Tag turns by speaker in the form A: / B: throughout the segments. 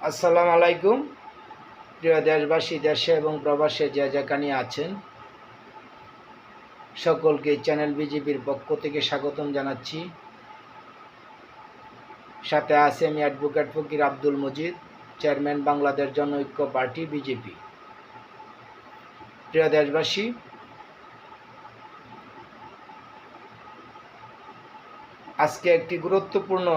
A: আসসালামু আলাইকুম। প্রিয় দেশবাসী, দেশে এবং প্রবাসে যে যেখানে আছেন সকলকে চ্যানেল বিজেপির পক্ষ থেকে স্বাগতম জানাচ্ছি। সাথে আছে আমি advocate Fakir Abdul Majid, chairman Bangladesh Janaoikya party BJP. প্রিয় দেশবাসী, আজকে একটি গুরুত্বপূর্ণ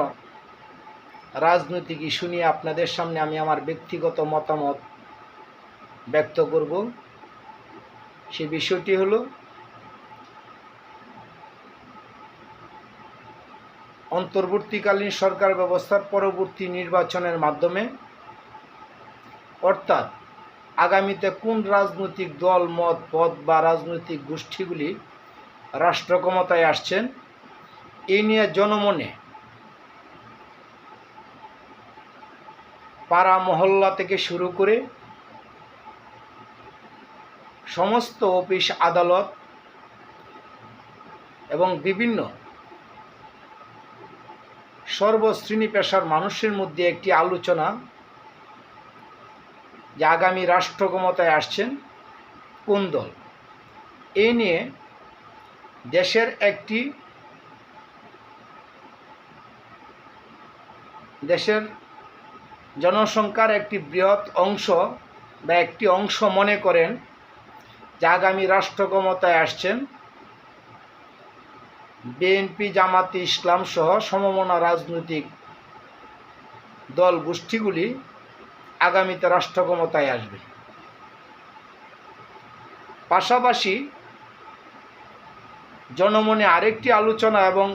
A: রাজনৈতিক ইস্যু নিয়ে আপনাদের সামনে আমি আমার ব্যক্তিগত মতামত ব্যক্ত করব। সেই বিষয়টি হলো অন্তর্বর্তীকালীন সরকার ব্যবস্থার পরবর্তী নির্বাচনের মাধ্যমে, অর্থাৎ আগামীতে কোন রাজনৈতিক দল, মত, পদ বা রাজনৈতিক গোষ্ঠীগুলি রাষ্ট্র ক্ষমতায় আসছেন, এই নিয়ে জনমনে পাড়া মহল্লা থেকে শুরু করে সমস্ত অফিস আদালত এবং বিভিন্ন সর্বশ্রেণী পেশার মানুষের মধ্যে একটি আলোচনা যে আগামী রাষ্ট্র ক্ষমতায় আসছেন কোন দল। এই নিয়ে দেশের জনসংখ্যার একটি বৃহৎ অংশ বা একটি অংশ মনে করেন যে আগামী রাষ্ট্র ক্ষমতায় আসছেন বিএনপি, জামাতে ইসলাম সহ সমমনা রাজনৈতিক দল গোষ্ঠীগুলি আগামীতে রাষ্ট্র ক্ষমতায় আসবে। পাশাপাশি জনমনে আরেকটি আলোচনা এবং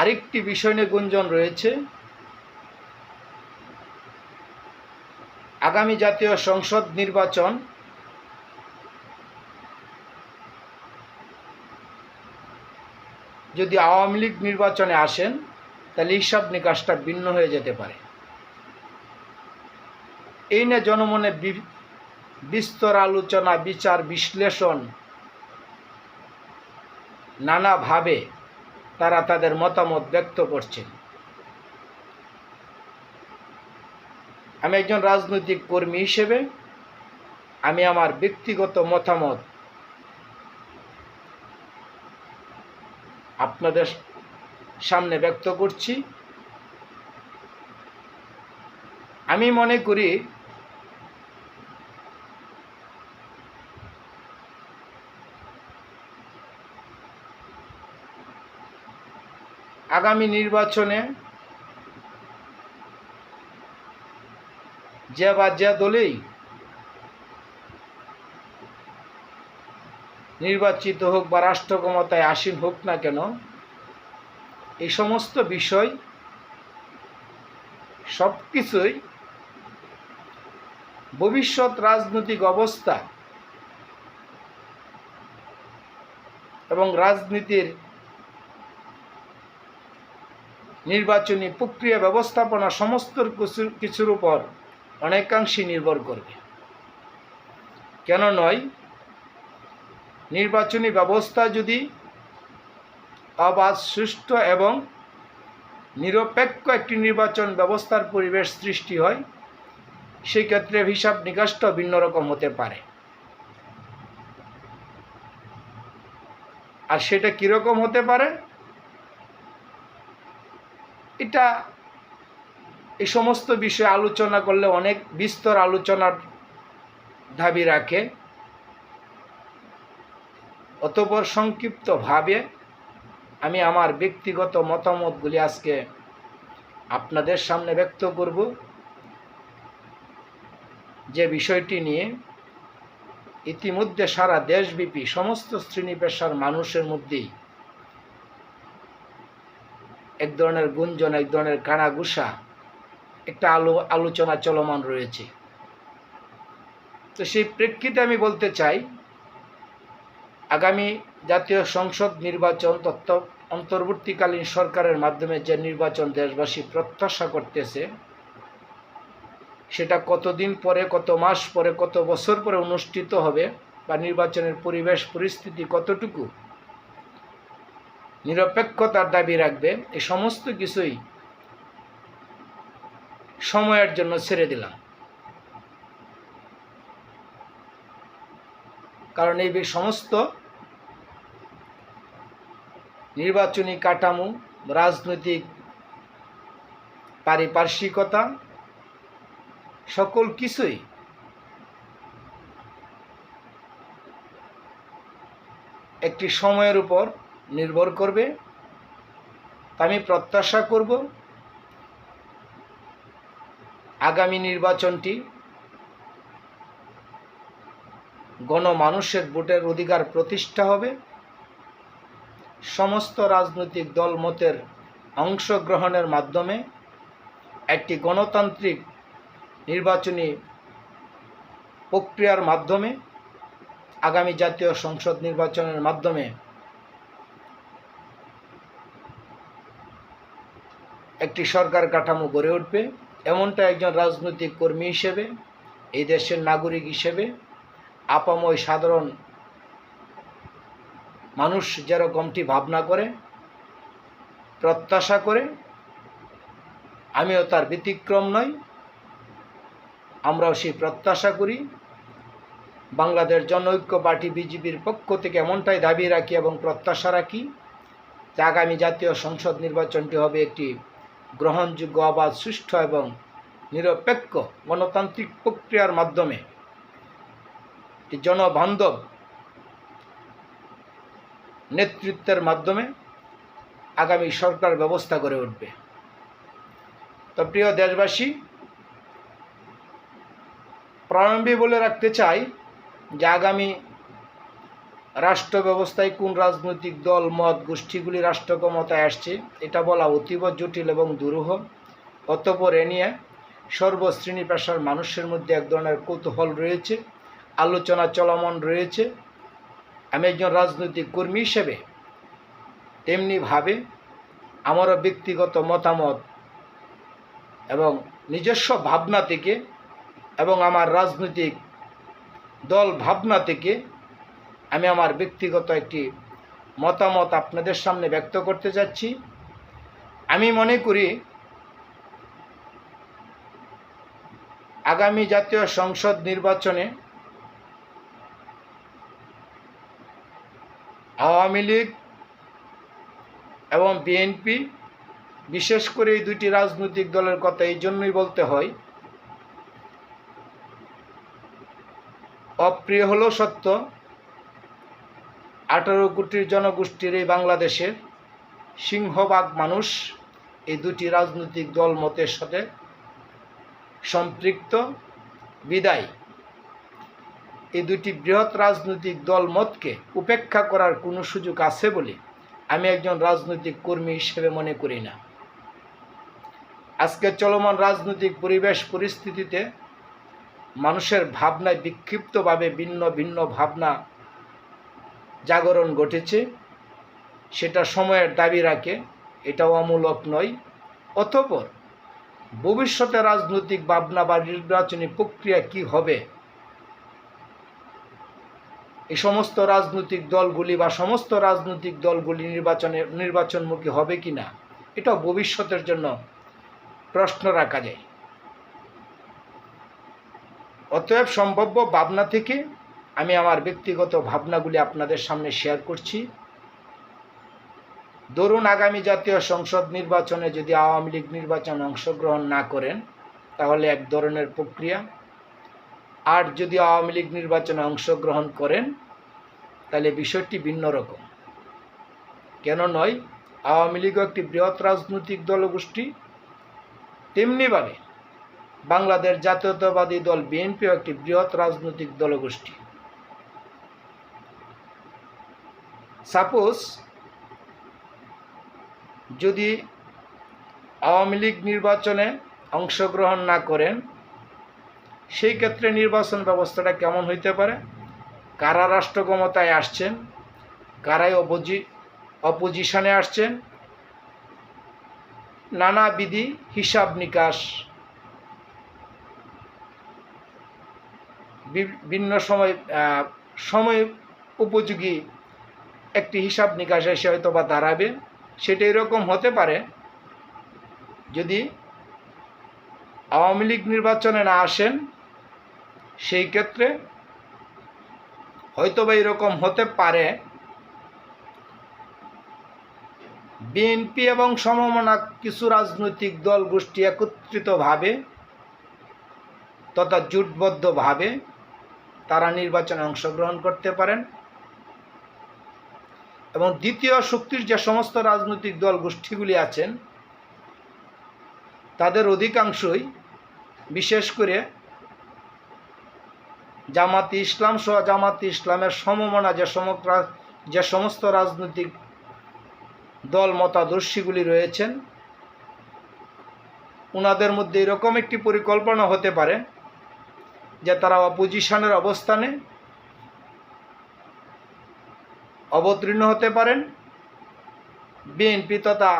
A: আরেকটি বিষয় নিয়ে গুঞ্জন রয়েছে, আগামী জাতীয় সংসদ নির্বাচন যদি আওয়ামী লীগ নির্বাচনে আসেন তাহলে হিসাব নিকাশটা ভিন্ন হয়ে যেতে পারে। এই নিয়ে জনমনে বিস্তর আলোচনা, বিচার, বিশ্লেষণ, নানাভাবে তারা তাদের মতামত ব্যক্ত করছেন। আমি একজন রাজনৈতিক কর্মী হিসেবে আমি আমার ব্যক্তিগত মতামত আপনাদের সামনে ব্যক্ত করছি। আমি মনে করি আগামী নির্বাচনে যে বা যে দলেই নির্বাচিত হোক বা রাষ্ট্র ক্ষমতায় আসীন হোক না কেন, এই সমস্ত বিষয় সব কিছুই ভবিষ্যৎ রাজনৈতিক অবস্থা এবং রাজনীতির নির্বাচনী প্রক্রিয়া ব্যবস্থাপনা সমস্ত কিছুর উপর অনেকাংশে নির্ভর করবে। কেন নয়, নির্বাচনী ব্যবস্থা যদি অবাধ, সুষ্ঠু এবং নিরপেক্ষ একটি নির্বাচন ব্যবস্থার পরিবেশ সৃষ্টি হয়, সেই ক্ষেত্রে হিসাব নিকাশটা ভিন্ন রকম হতে পারে। আর সেটা কীরকম হতে পারে, এটা এই সমস্ত বিষয়ে আলোচনা করলে অনেক বিস্তর আলোচনার দাবি রাখে। অতঃপর সংক্ষিপ্তভাবে আমি আমার ব্যক্তিগত মতামতগুলি আজকে আপনাদের সামনে ব্যক্ত করব, যে বিষয়টি নিয়ে ইতিমধ্যে সারা দেশব্যাপী সমস্ত শ্রেণী পেশার মানুষের মধ্যেই এক ধরনের গুঞ্জন, এক ধরনের কানাঘুষা, একটা আলোচনা চলমান রয়েছে। তো সেই প্রেক্ষিতে আমি বলতে চাই, আগামী জাতীয় সংসদ নির্বাচন তথা অন্তর্বর্তীকালীন সরকারের মাধ্যমে যে নির্বাচন দেশবাসী প্রত্যাশা করতেছে, সেটা কতদিন পরে, কত মাস পরে, কত বছর পরে অনুষ্ঠিত হবে বা নির্বাচনের পরিবেশ পরিস্থিতি কতটুকু নিরপেক্ষতার দাবি রাখবে, এই সমস্ত কিছুই সময়ের জন্য ছেড়ে দিলাম। কারণ এই সমস্ত নির্বাচনী কাঠামো, রাজনৈতিক পারিপার্শ্বিকতা সকল কিছুই একটি সময়ের উপর নির্ভর করবে। আমি প্রত্যাশা করব আগামী নির্বাচনটি গণমানুষের ভোটের অধিকার প্রতিষ্ঠা হবে, সমস্ত রাজনৈতিক দল মতের অংশগ্রহণের মাধ্যমে একটি গণতান্ত্রিক নির্বাচনী প্রক্রিয়ার মাধ্যমে আগামী জাতীয় সংসদ নির্বাচনের মাধ্যমে একটি সরকার কাঠামো গড়ে উঠবে। এমনটা একজন রাজনৈতিক কর্মী হিসেবে, এই দেশের নাগরিক হিসেবে, আপাময় সাধারণ মানুষ যেরকমটি ভাবনা করে, প্রত্যাশা করে, আমিও তার ব্যতিক্রম নই। আমরাও সেই প্রত্যাশা করি। বাংলাদেশ জনঐক্য পার্টি বিজেপির পক্ষ থেকে এমনটাই দাবি রাখি এবং প্রত্যাশা রাখি যে আগামী জাতীয় সংসদ নির্বাচনটি হবে একটি গ্রহণযোগ্য, অবাধ, সুষ্ঠু এবং নিরপেক্ষ গণতান্ত্রিক প্রক্রিয়ার মাধ্যমে জনবান্ধব নেতৃত্বের মাধ্যমে আগামী সরকার ব্যবস্থা গড়ে উঠবে। তো প্রিয় দেশবাসী, প্রারম্ভে বলে রাখতে চাই যে আগামী রাষ্ট্র ব্যবস্থায় কোন রাজনৈতিক দল, মত, গোষ্ঠীগুলি রাষ্ট্র ক্ষমতায় আসছে এটা বলা অতীব জটিল এবং দুরূহ। অতঃপর এ নিয়ে সর্বশ্রেণী পেশার মানুষের মধ্যে এক ধরনের কৌতূহল রয়েছে, আলোচনা চলমান রয়েছে। আমি একজন রাজনৈতিক কর্মী হিসেবে তেমনিভাবে আমারও ব্যক্তিগত মতামত এবং নিজস্ব ভাবনা থেকে এবং আমার রাজনৈতিক দল ভাবনা থেকে আমি আমার ব্যক্তিগত একটি মতামত আপনাদের সামনে ব্যক্ত করতে যাচ্ছি। আমি মনে করি আগামী জাতীয় সংসদ নির্বাচনে আওয়ামী লীগ এবং বিএনপি, বিশেষ করে এই দুটি রাজনৈতিক দলের কথা এই জন্যই বলতে হয়, অপ্রিয় হলেও সত্য, 18 কোটির জনগোষ্ঠীর এই বাংলাদেশের সিংহভাগ মানুষ এই দুটি রাজনৈতিক দল মতের সাথে সম্পৃক্ত বিদায় এই দুটি বৃহৎ রাজনৈতিক দল মতকে উপেক্ষা করার কোনো সুযোগ আছে বলে আমি একজন রাজনৈতিক কর্মী হিসেবে মনে করি না। আজকে চলমান রাজনৈতিক পরিবেশ পরিস্থিতিতে মানুষের ভাবনায় বিক্ষিপ্তভাবে ভিন্ন ভিন্ন ভাবনা জাগরণ ঘটেছে, সেটা সময়ের দাবি রাখে, এটাও অমূলক নয়। অতঃপর ভবিষ্যতে রাজনৈতিক ভাবনা বা নির্বাচনী প্রক্রিয়া কি হবে, এই সমস্ত রাজনৈতিক দলগুলি বা সমস্ত রাজনৈতিক দলগুলি নির্বাচনমুখী হবে কি না, এটাও ভবিষ্যতের জন্য প্রশ্ন রাখা যায়। অতএব সম্ভাব্য ভাবনা থেকে আমি আমার ব্যক্তিগত ভাবনাগুলি আপনাদের সামনে শেয়ার করছি। ধরুন আগামী জাতীয় সংসদ নির্বাচনে যদি আওয়ামী লীগ নির্বাচনে অংশগ্রহণ না করেন তাহলে এক ধরনের প্রক্রিয়া, আর যদি আওয়ামী লীগ নির্বাচনে অংশগ্রহণ করেন তাহলে বিষয়টি ভিন্ন রকম। কেন নয়? আওয়ামী লীগও একটি বৃহৎ রাজনৈতিক দলগোষ্ঠী, তেমনিভাবে বাংলাদেশ জাতীয়তাবাদী দল বিএনপিও একটি বৃহৎ রাজনৈতিক দলগোষ্ঠী। সাপোজ যদি আওয়ামী লীগ নির্বাচনে অংশগ্রহণ না করেন, সেই ক্ষেত্রে নির্বাচন ব্যবস্থাটা কেমন হইতে পারে? কারা রাষ্ট্র ক্ষমতায় আসছেন, কারাই অপোজিশনে আসছেন, নানাবিধি হিসাব নিকাশ বিভিন্ন সময় উপযোগী একটি হিসাব নিকাশ এসে হয়তো বা দাঁড়াবে। সেটা এরকম হতে পারে যদি আওয়ামী লীগ নির্বাচনে না আসেন, সেই ক্ষেত্রে হয়তোবা এরকম হতে পারে বিএনপি এবং সমমনা কিছু রাজনৈতিক দল গোষ্ঠী একত্রিতভাবে তথা জোটবদ্ধভাবে তারা নির্বাচনে অংশগ্রহণ করতে পারেন এবং দ্বিতীয় শক্তির যে সমস্ত রাজনৈতিক দল গোষ্ঠীগুলি আছেন তাদের অধিকাংশই, বিশেষ করে জামাতে ইসলাম সহ জামাতে ইসলামের সমমনা যে সমস্ত রাজনৈতিক দল মতাদর্শীগুলি রয়েছেন, ওনাদের মধ্যে এরকম একটি পরিকল্পনা হতে পারে যে তারা অপোজিশনের অবস্থানে অবতীর্ণ হতে পারেন, বিএনপি তথা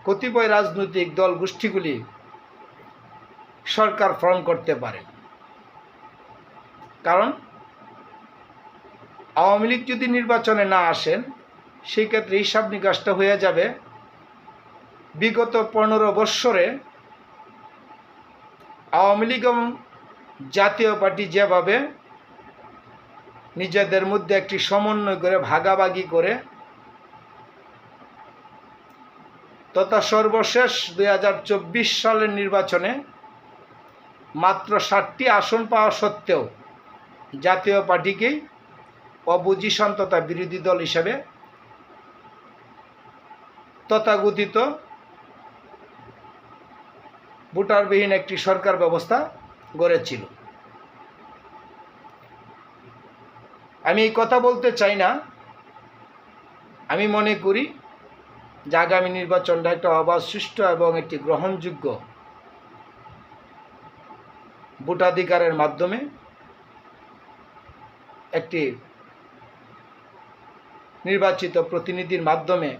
A: কতিপয় রাজনৈতিক দল গোষ্ঠীগুলি সরকার ফর্ম করতে পারেন। কারণ আওয়ামী লীগ যদি নির্বাচনে না আসেন, সেই ক্ষেত্রে হিসাব নিকাশটা হয়ে যাবে বিগত 15 বৎসরে আওয়ামী লীগ এবং জাতীয় পার্টি যেভাবে নিজেদের মধ্যে একটি সমন্বয় করে ভাগাভাগি করে তথা সর্বশেষ 2024 সালের নির্বাচনে মাত্র 7টি আসন পাওয়া সত্ত্বেও জাতীয় পার্টিকেই অপোজিশন তথা বিরোধী দল হিসেবে তথাকথিত ভোটারবিহীন একটি সরকার ব্যবস্থা গড়েছিল। আমি এই কথা বলতে চাই না, আমি মনে করি যে আগামী নির্বাচনটা একটা অবাধ, সুষ্ঠু এবং একটি গ্রহণযোগ্য ভোটাধিকারের মাধ্যমে একটি নির্বাচিত প্রতিনিধির মাধ্যমে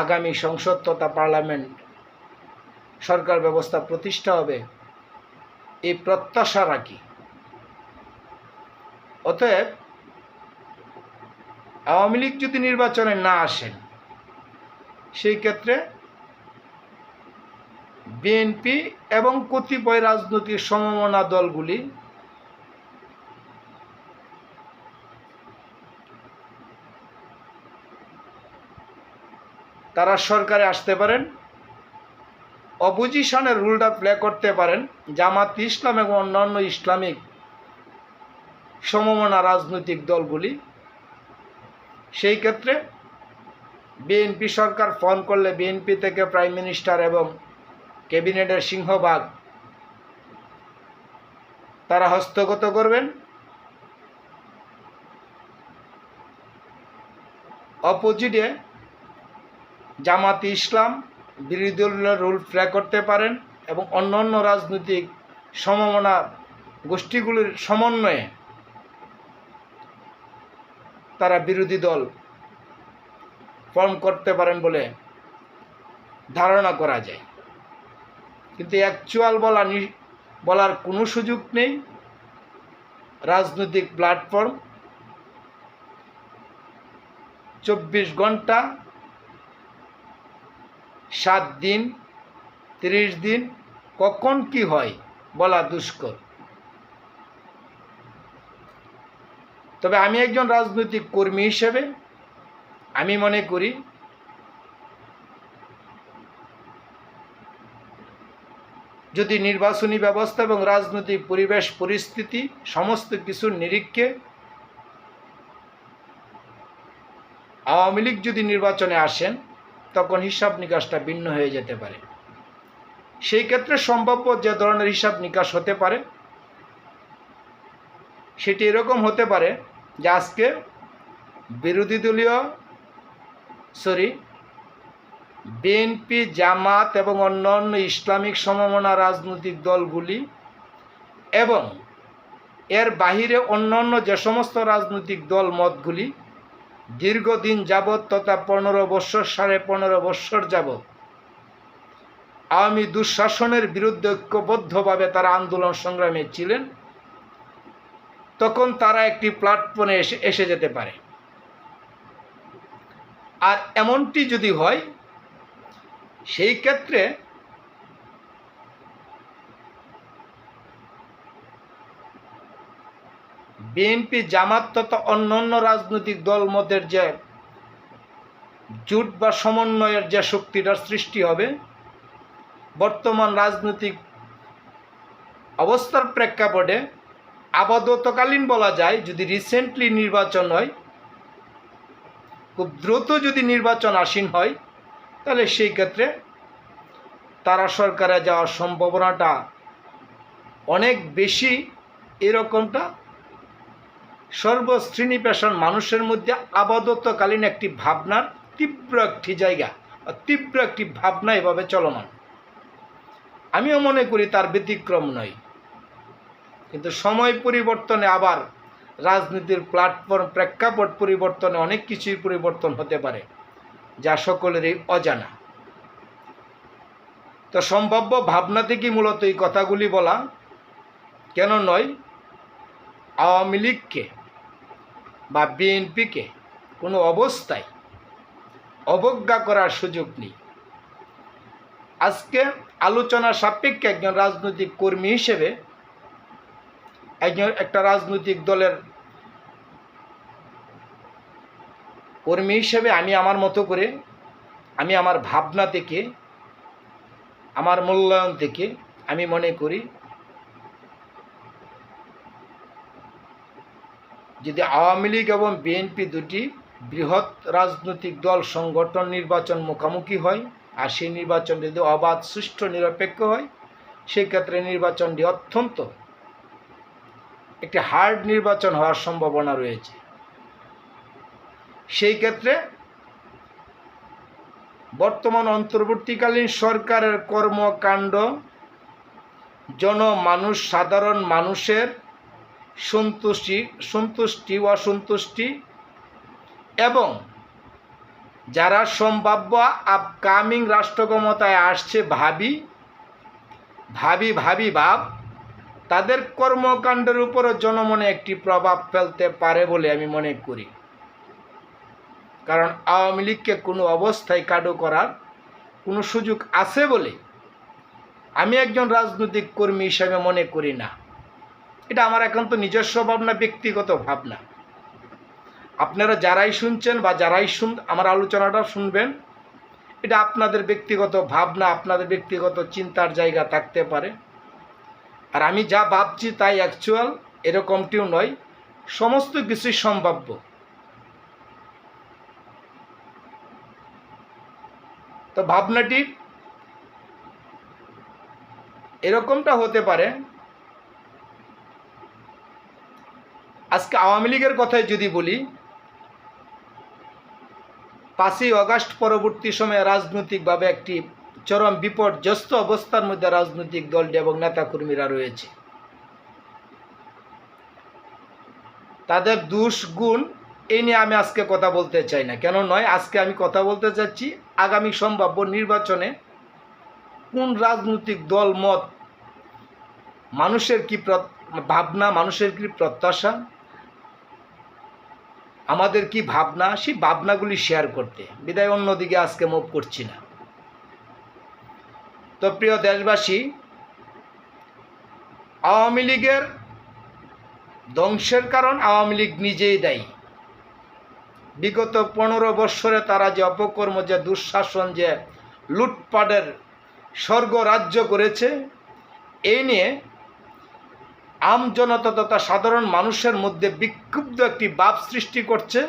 A: আগামী সংসদ তথা পার্লামেন্ট সরকার ব্যবস্থা প্রতিষ্ঠা হবে, এই প্রত্যাশা রাখি। অতএব আওয়ামী লীগ যদি নির্বাচনে না আসেন, সেই ক্ষেত্রে বিএনপি এবং কতিপয় রাজনৈতিক সমমনা দলগুলি তারা সরকারে আসতে পারেন, অপোজিশনের রোলটা প্লে করতে পারেন জামাত ইসলাম এবং অন্যান্য ইসলামিক সমমনা রাজনৈতিক দলগুলি। সেই ক্ষেত্রে বিএনপি সরকার ফর্ম করলে বিএনপি থেকে প্রাইম মিনিস্টার এবং ক্যাবিনেটের সিংহভাগ তারা হস্তগত করবেন, অপোজিটে জামাতে ইসলাম বিরোধী দলের রোল প্লে করতে পারেন এবং অন্যান্য রাজনৈতিক সমমনা গোষ্ঠীগুলির সমন্বয়ে তারা বিরোধী দল ফর্ম করতে পারেন বলে ধারণা করা যায়। কিন্তু অ্যাকচুয়াল বলার কোনো সুযোগ নেই। রাজনৈতিক প্ল্যাটফর্ম 24 ঘন্টা, 7 দিন, 30 দিন কখন কি হয় বলা দুষ্কর। তবে আমি একজন রাজনৈতিক কর্মী হিসেবে আমি মনে করি যদি নির্বাচনী ব্যবস্থা এবং রাজনৈতিক পরিবেশ পরিস্থিতি সমস্ত কিছুর নিরীক্ষে আওয়ামী লীগ যদি নির্বাচনে আসেন, তখন হিসাব নিকাশটা ভিন্ন হয়ে যেতে পারে। সেই ক্ষেত্রে সম্ভাব্য যে ধরনের হিসাব নিকাশ হতে পারে সেটি এরকম হতে পারে যে আজকে বিএনপি, জামাত এবং অন্যান্য ইসলামিক সমমনা রাজনৈতিক দলগুলি এবং এর বাহিরে অন্যান্য যে সমস্ত রাজনৈতিক দল মতগুলি দীর্ঘদিন যাবৎ তথা 15 বৎসর 15.5 বৎসর যাবৎ আওয়ামী দুঃশাসনের বিরুদ্ধে ঐক্যবদ্ধভাবে তারা আন্দোলন সংগ্রামে ছিলেন, তখন তারা একটি প্ল্যাটফর্মে এসে যেতে পারে। আর এমনটি যদি হয়, সেই ক্ষেত্রে বিএনপি, জামাত তথা অন্যান্য রাজনৈতিক দল মধ্যে যে জোট বা সমন্বয়ের যে শক্তিটার সৃষ্টি হবে, বর্তমান রাজনৈতিক অবস্থার প্রেক্ষাপটে আপাততকালীন বলা যায়, যদি রিসেন্টলি নির্বাচন হয়, খুব দ্রুত যদি নির্বাচন আসীন হয়, তাহলে সেই ক্ষেত্রে তারা সরকারে যাওয়ার সম্ভাবনাটা অনেক বেশি। এরকমটা সর্বশ্রেণী পেশার মানুষের মধ্যে আপাততকালীন একটি ভাবনার তীব্র একটি জায়গা, তীব্র একটি ভাবনা এভাবে চলমান। আমিও মনে করি তার ব্যতিক্রম নয়। কিন্তু সময় পরিবর্তনে, আবার রাজনীতির প্ল্যাটফর্ম, প্রেক্ষাপট পরিবর্তনে অনেক কিছুই পরিবর্তন হতে পারে, যা সকলেরই অজানা। তো সম্ভাব্য ভাবনা থেকে মূলত এই কথাগুলি বলা। কেন নয়, আওয়ামী লীগকে বা বিএনপিকে কোনো অবস্থায় অবজ্ঞা করার সুযোগ নেই। আজকে আলোচনা সাপেক্ষে একজন রাজনৈতিক কর্মী হিসেবে, একটা রাজনৈতিক দলের কর্মী হিসেবে আমি আমার মতো করে, আমি আমার ভাবনা থেকে, আমার মূল্যায়ন থেকে আমি মনে করি, যদি আওয়ামী লীগ এবং বিএনপি দুটি বৃহৎ রাজনৈতিক দল সংগঠন নির্বাচন মুখোমুখি হয়, আর সেই নির্বাচন যদি অবাধ, সুষ্ঠু, নিরপেক্ষ হয়, সেক্ষেত্রে নির্বাচনটি অত্যন্ত একটি হার্ড নির্বাচন হওয়ার সম্ভাবনা রয়েছে। সেই ক্ষেত্রে বর্তমান অন্তর্বর্তীকালীন সরকারের কর্মকাণ্ড জনমানুষ, সাধারণ মানুষের সন্তুষ্টি অসন্তুষ্টি এবং যারা সম্ভাব্য আপকামিং রাষ্ট্র ক্ষমতায় আসছে ভাব, তাদের কর্মকাণ্ডের উপরও জনমনে একটি প্রভাব ফেলতে পারে বলে আমি মনে করি। কারণ আওয়ামী লীগকে কোনো অবস্থায় কাডো করার কোনো সুযোগ আছে বলে আমি একজন রাজনৈতিক কর্মী হিসেবে মনে করি না। এটা আমার একান্ত নিজস্ব ভাবনা, ব্যক্তিগত ভাবনা। আপনারা যারাই শুনছেন বা যারাই আমার আলোচনাটা শুনবেন, এটা আপনাদের ব্যক্তিগত ভাবনা, আপনাদের ব্যক্তিগত চিন্তার জায়গা থাকতে পারে। আর আমি যা ভাবছি তাই অ্যাকচুয়াল এরকমটিও নয়, সমস্ত কিছুই সম্ভাব্য। তো ভাবনাটি এরকমটা হতে পারে। আজকে আওয়ামী লীগের কথাই যদি বলি, 5ই আগস্ট পরবর্তী সময়ে রাজনৈতিকভাবে একটি চরম বিপর্যস্ত অবস্থার মধ্যে রাজনৈতিক দলটি এবং নেতাকর্মীরা রয়েছে। তাদের দোষ গুণ এই নিয়ে আমি আজকে কথা বলতে চাই না। কেন নয়, আজকে আমি কথা বলতে চাচ্ছি আগামী সম্ভাব্য নির্বাচনে কোন রাজনৈতিক দল মত, মানুষের কি ভাবনা, মানুষের কি প্রত্যাশা, আমাদের কি ভাবনা, সেই ভাবনাগুলি শেয়ার করতে। বিদায় অন্যদিকে আজকে মুভ করছি না। তো প্রিয় দেশবাসী, আওয়ামী লীগের ধ্বংসের কারণ আওয়ামী লীগ নিজেই দায়ী। বিগত 15 বৎসরে তারা যে অপকর্ম, যে দুঃশাসন, যে লুটপাটের স্বর্গরাজ্য করেছে, এই নিয়ে আমজনতা তথা সাধারণ মানুষের মধ্যে বিক্ষুব্ধ একটি ভাব সৃষ্টি করছে,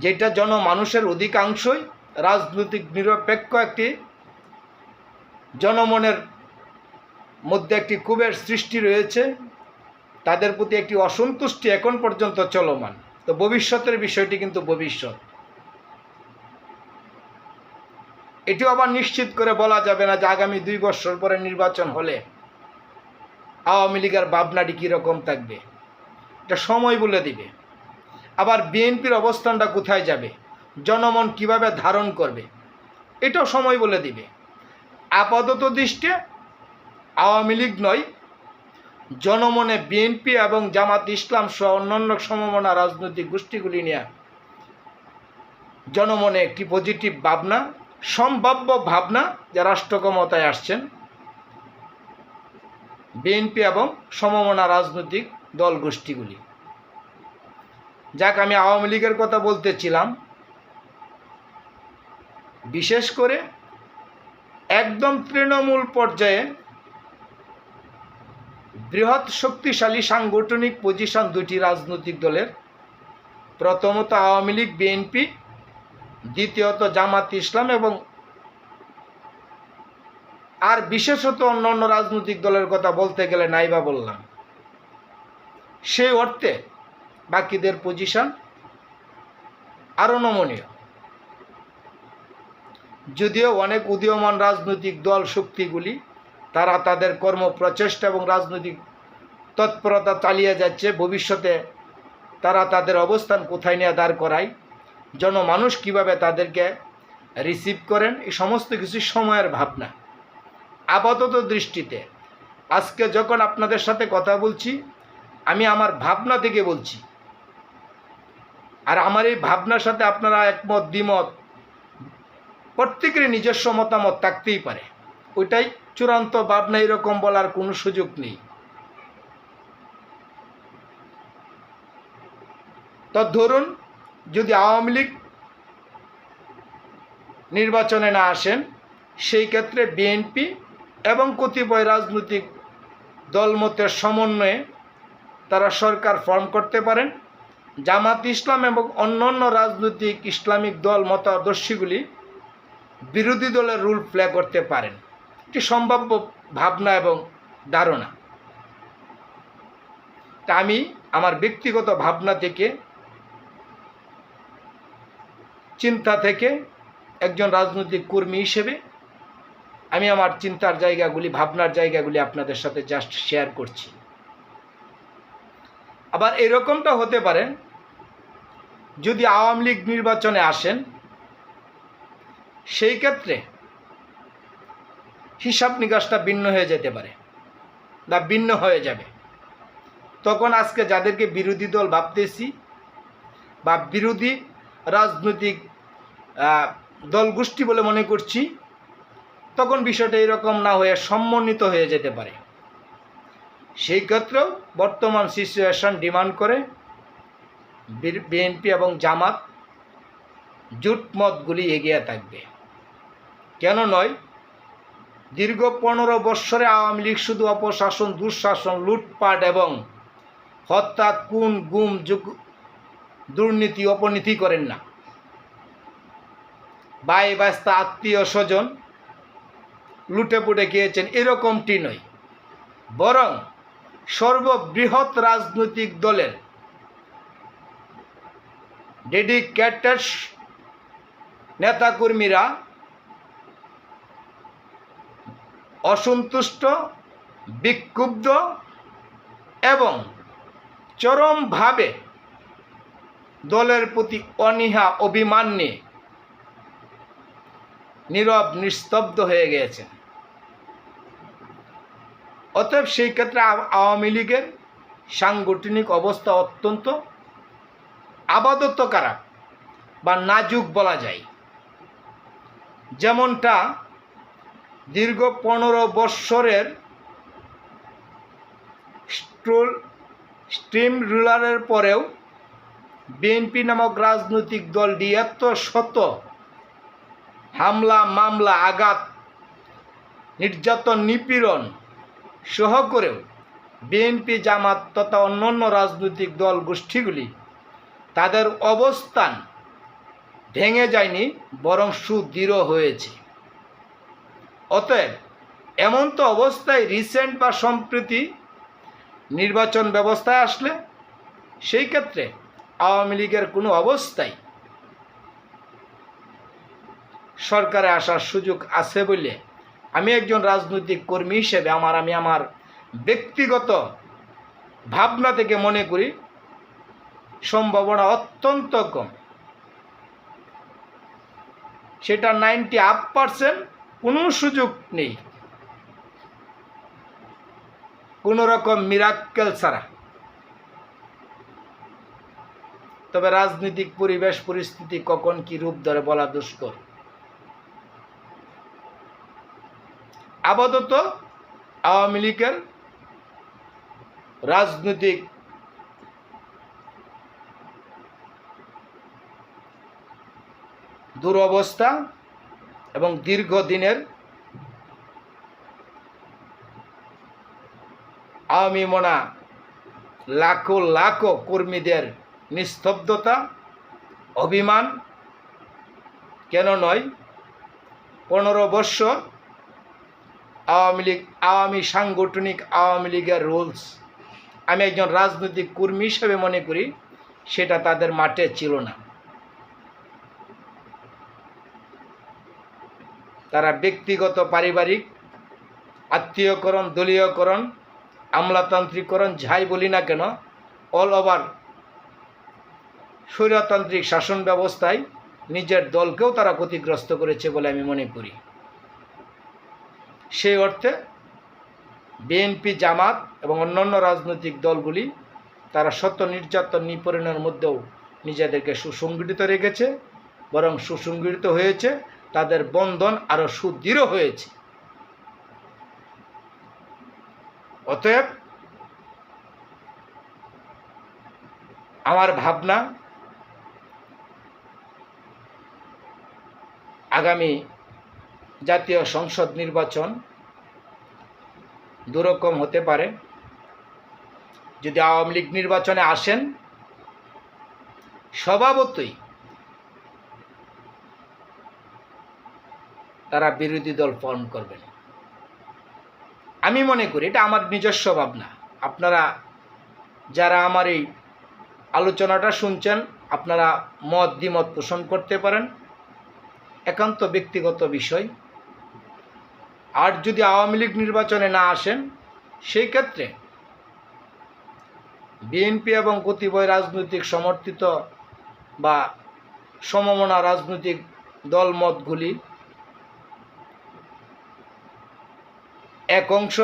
A: যেটা জনমানুষের অধিকাংশই রাজনৈতিক নিরপেক্ষ একটি জনমনের মধ্যে একটি ক্ষোভের সৃষ্টি রয়েছে। তাদের প্রতি একটি অসন্তুষ্টি এখন পর্যন্ত চলমান। তো ভবিষ্যতের বিষয়টি কিন্তু ভবিষ্যৎ, এটিও আবার নিশ্চিত করে বলা যাবে না যে আগামী 2 বছর পরে নির্বাচন হলে আওয়ামী লীগের ভাবনাটি কীরকম থাকবে, এটা সময় বলে দিবে। আবার বিএনপির অবস্থানটা কোথায় যাবে, জনমন কিভাবে ধারণ করবে, এটাও সময় বলে দিবে। আপাতত দৃষ্টে আওয়ামী লীগ নয়, জনমনে বিএনপি এবং জামাত ইসলাম সহ অন্যান্য সমমনা রাজনৈতিক গোষ্ঠীগুলি নিয়ে জনমনে একটি পজিটিভ ভাবনা, সম্ভাব্য ভাবনা, যা রাষ্ট্র ক্ষমতায় আসছেন বিএনপি এবং সমমনা রাজনৈতিক দল গোষ্ঠীগুলি। যাক, আমি আওয়ামী লীগের কথা বলতেছিলাম, বিশেষ করে একদম তৃণমূল পর্যায়ে বৃহৎ শক্তিশালী সাংগঠনিক পজিশন দুটি রাজনৈতিক দলের, প্রথমত আওয়ামী লীগ বিএনপি, দ্বিতীয়ত জামাত ইসলাম, এবং আর বিশেষত অন্যান্য রাজনৈতিক দলের কথা বলতে গেলে নাইবা বললাম। সেই অর্থে বাকিদের পজিশন আরও নমনীয়। যদিও অনেক উদীয়মান রাজনৈতিক দল শক্তিগুলি তারা তাদের কর্মপ্রচেষ্টা এবং রাজনৈতিক তৎপরতা চালিয়ে যাচ্ছে, ভবিষ্যতে তারা তাদের অবস্থান কোথায় নিয়ে দাঁড় করায়, জনমানুষ কিভাবে তাদেরকে রিসিভ করেন, এই সমস্ত কিছু সময়ের ভাবনা। আপাতত দৃষ্টিতে আজকে যখন আপনাদের সাথে কথা বলছি, আমি আমার ভাবনা থেকে বলছি, আর আমার এই ভাবনার সাথে আপনারা একমত দ্বিমত প্রত্যেকেরই নিজস্ব মতামত থাকতেই পারে, ওইটাই চূড়ান্ত ভাবনা, এরকম বলার কোনো সুযোগ নেই। তো ধরুন, যদি আওয়ামী লীগ নির্বাচনে না আসেন, সেই ক্ষেত্রে বিএনপি এবং কতিপয় রাজনৈতিক দলমতের সমন্বয়ে তারা সরকার ফর্ম করতে পারেন। জামাত ইসলাম এবং অন্যান্য রাজনৈতিক ইসলামিক দল মতাদর্শীগুলি বিরোধী দলের রোল প্লে করতে পারেন। এটি সম্ভাব্য ভাবনা এবং ধারণা। তা আমি আমার ব্যক্তিগত ভাবনা থেকে, চিন্তা থেকে, একজন রাজনৈতিক কর্মী হিসেবে আমি আমার চিন্তার জায়গাগুলি, ভাবনার জায়গাগুলি আপনাদের সাথে জাস্ট শেয়ার করছি। আবার এরকমটা হতে পারে, যদি আওয়ামী লীগ নির্বাচনে আসেন, সেই ক্ষেত্রে হিসাব নিকাশটা ভিন্ন হয়ে যেতে পারে বা ভিন্ন হয়ে যাবে। তখন আজকে যাদেরকে বিরোধী দল ভাবতেছি বা বিরোধী রাজনৈতিক দল গোষ্ঠী বলে মনে করছি, তখন বিষয়টা এরকম না হয়ে সমন্বিত হয়ে যেতে পারে। সেই ক্ষেত্রেও বর্তমান সিচুয়েশন ডিমান্ড করে বিএনপি এবং জামাত জোট মতগুলি এগিয়ে থাকবে। কেন নয়, দীর্ঘ 15 বৎসরে আওয়ামী লীগ শুধু অপশাসন, দুঃশাসন, লুটপাট এবং হত্যা, খুন, গুম, দুর্নীতি, অপনীতি করেন না। ভাই বাস্তা, আত্মীয় স্বজন লুটে পুটে খেয়েছেন, এরকমটি নয়। বরং সর্ববৃহৎ রাজনৈতিক দলের ডেডিকেটেড নেতাকর্মীরা অসন্তুষ্ট, বিক্ষুব্ধ এবং চরমভাবে দলের প্রতি অনীহা, অভিমান নিয়ে নীরব নিস্তব্ধ হয়ে গিয়েছেন। অতএব সেই ক্ষেত্রে আওয়ামী লীগের সাংগঠনিক অবস্থা অত্যন্ত আপাতত খারাপ বা নাজুক বলা যায়। যেমনটা দীর্ঘ 15 বৎসরের স্ট্রিম রুলারের পরেও বিএনপি নামক রাজনৈতিক দলটি এত শত হামলা, মামলা, আঘাত, নির্যাতন, নিপীড়ন সহ করেও বিএনপি, জামাত তথা অন্যান্য রাজনৈতিক দল গোষ্ঠীগুলি তাদের অবস্থান ভেঙে যায়নি, বরং সুদৃঢ় হয়েছে। অতএব এমন তো অবস্থায় রিসেন্ট বা সম্প্রতি নির্বাচন ব্যবস্থায় আসলে, সেই ক্ষেত্রে আওয়ামী লীগের কোনো অবস্থায় সরকারে আসার সুযোগ আছে বলে আমি একজন রাজনৈতিক কর্মী হিসেবে আমি আমার ব্যক্তিগত ভাবনা থেকে মনে করি সম্ভাবনা অত্যন্ত কম। সেটা 98% কোনো সুযোগ নেই, কোনো রকম মিরাক্কেল ছাড়া। তবে রাজনৈতিক পরিবেশ পরিস্থিতি কখন কি রূপ ধরে বলা দুষ্কর। আপাতত আওয়ামী লীগের রাজনৈতিক দুরবস্থা এবং দীর্ঘদিনের আওয়ামী মনা লাখো লাখো কর্মীদের নিস্তব্ধতা, অভিমান কেন নয়, 15 বৎসর আওয়ামী সাংগঠনিক আওয়ামী লীগের রুলস আমি একজন রাজনৈতিক কর্মী হিসেবে মনে করি সেটা তাদের মাঠে ছিল না। তারা ব্যক্তিগত, পারিবারিক, আত্মীয়করণ, দলীয়করণ, আমলাতান্ত্রিকরণ যাই বলি না কেন, অল ওভার স্বৈরতান্ত্রিক শাসন ব্যবস্থায় নিজের দলকেও তারা ক্ষতিগ্রস্ত করেছে বলে আমি মনে করি। সেই অর্থে বিএনপি, জামাত এবং অন্যান্য রাজনৈতিক দলগুলি তারা সত্য নির্যাতন, নিপীড়নের মধ্যেও নিজেদেরকে সুসংগঠিত রেখেছে, বরং সুসংগঠিত হয়েছে, তাদের বন্ধন আরও সুদৃঢ় হয়েছে। অতএব আমার ভাবনা, আগামী জাতীয় সংসদ নির্বাচন দুরকম হতে পারে। যদি আওয়ামী লীগ নির্বাচনে আসেন, স্বভাবতই তারা বিরোধী দল ফর্ম করবেন। আমি মনে করি এটা আমার নিজস্ব ভাবনা। আপনারা যারা আমার এই আলোচনাটা শুনছেন, আপনারা মত দ্বিমত পোষণ করতে পারেন, একান্ত ব্যক্তিগত বিষয়। আর যদি আওয়ামী লীগ নির্বাচনে না আসেন, সেই ক্ষেত্রে বিএনপি এবং কতিপয় রাজনৈতিক সমর্থিত বা সমমনা রাজনৈতিক দলমতগুলি এক অংশ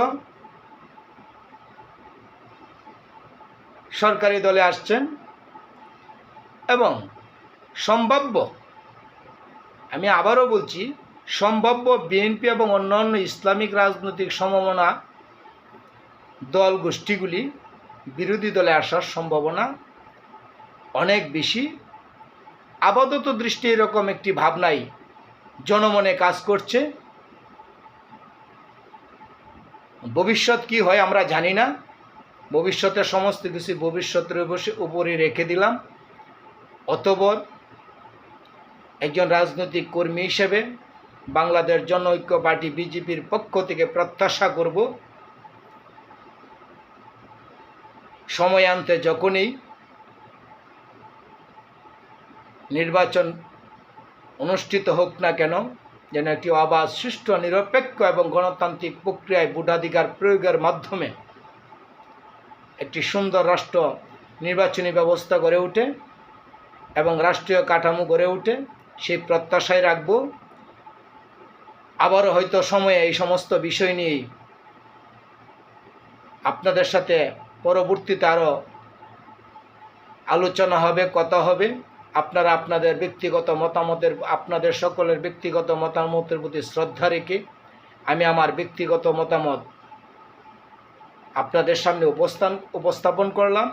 A: সরকারি দলে আসছেন এবং সম্ভাব্য, আমি আবারও বলছি, সম্ভাব্য বিএনপি এবং অন্যান্য ইসলামিক রাজনৈতিক সমমনা দল গোষ্ঠীগুলি বিরোধী দলে আসার সম্ভাবনা অনেক বেশি। আপাতত দৃষ্টি এরকম একটি ভাবনাই জনমনে কাজ করছে। ভবিষ্যৎ কি হয় আমরা জানি না। ভবিষ্যতের সমস্ত কিছু ভবিষ্যতের উপরে রেখে দিলাম। অতঃপর একজন রাজনৈতিক কর্মী হিসেবে বাংলাদেশ জনঐক্য পার্টি বিজেপির পক্ষ থেকে প্রত্যাশা করব, সময়ান্তে যখনই নির্বাচন অনুষ্ঠিত হোক না কেন, যেন একটি অবাধ, সুষ্ঠু, নিরপেক্ষ এবং গণতান্ত্রিক প্রক্রিয়ায় ভোটাধিকার প্রয়োগের মাধ্যমে একটি সুন্দর রাষ্ট্র নির্বাচনী ব্যবস্থা গড়ে ওঠে এবং রাষ্ট্রীয় কাঠামো গড়ে ওঠে, সেই প্রত্যাশায় রাখব। আবারও হয়তো সময়ে এই সমস্ত বিষয় নিয়েই আপনাদের সাথে পরবর্তীতে আরও আলোচনা হবে, কথা হবে। আপনারা আপনাদের ব্যক্তিগত মতামতের, আপনাদের সকলের ব্যক্তিগত মতামতের প্রতি শ্রদ্ধা রেখে আমি আমার ব্যক্তিগত মতামত আপনাদের সামনে উপস্থাপন করলাম।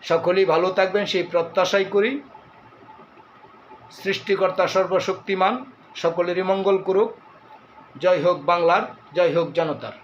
A: সকলেই ভালো থাকবেন সেই প্রত্যাশাই করি। সৃষ্টিকর্তা সর্বশক্তিমান সকলেরই মঙ্গল করুক। জয় হোক বাংলার, জয় হোক জনতার।